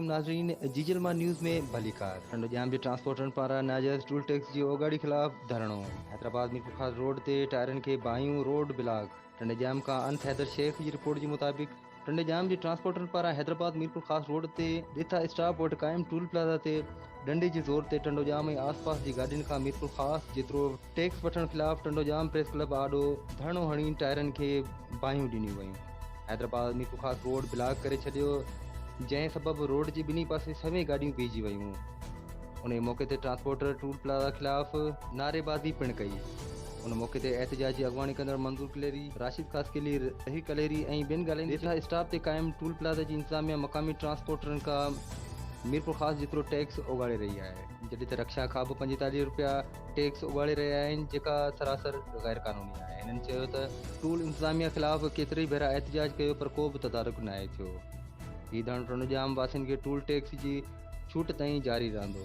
नाज़रीन, जीजलमा न्यूज़ में भली कार टंडो जाम जे ट्रांसपोर्टरन पारा नाजायज़ टूल टैक्स जी ओगाड़ी खिलाफ धरणो। हैदराबाद मीरपुर खास रोड ते टायरन के बायूं रोड ब्लॉक। टंडे जाम का अंत हैदर शेख की रिपोर्ट के मुताबिक टंडे जाम जे ट्रांसपोर्टरन पारा हैदराबाद मीरपुर खास रोड ते ॾिठा स्टॉप वटि कायम टूल प्लाज़ा ते डंडे जे ज़ोर ते टंडो जाम ऐं आसपास जी गाॾियुनि खां मीरपुर खास जेतिरो टैक्स वठण खिलाफ टंडो जाम प्रेस क्लब आॾो धरणो हणी टायरन के बायूं ॾिनियूं वयूं। हैदराबाद मीरपुर खास रोड ब्लॉक करे छॾियो, जंहिं सबब रोड जे ॿिन्ही पासे सवें गाॾियूं बीहजी वयूं। उन मौके ते ट्रांसपोर्टर टूल प्लाज़ा खिलाफ़ नारेबाज़ी पिणु कई। उन मौके ते एहतजाजी अॻवानी कंदड़ मंजूर कलेरी, राशिद कासकेली, रही कलेरी ऐं ॿियनि ॻाल्हियुनि ॾिठा स्टॉप ते कायम टूल प्लाज़ा जी इंतज़ामिया मक़ामी ट्रांसपोर्टरनि खां मीरपुर ख़ास जेतिरो टैक्स उगाड़े रही आहे, जॾहिं त रक्षा खां बि 45 रुपया टैक्स उगाड़े रहिया आहिनि, जेका सरासर गैर क़ानूनी आहे। हिननि चयो त टूल इंतज़ामिया ख़िलाफ़ केतिरी भेरा एहतजाज कयो पर को बि तदारुक न आहे थियो। हीउ धरणो टंडो जाम वासियुनि खे टूल टैक्स जी छूट ताईं जारी रहंदो।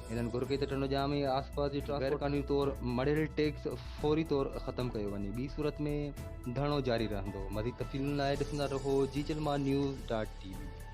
हिननि घुर कई त टंडो जाम ऐं आसपास जी गैर क़ानूनी तौरु मढ़ियल टैक्स फौरी तौरु ख़तमु कयो वञे। ॿी सूरत में धरणो जारी रहंदो। मज़ीद तफ़सीलुनि लाइ ॾिसंदा रहो जीजलमा न्यूज़.tv।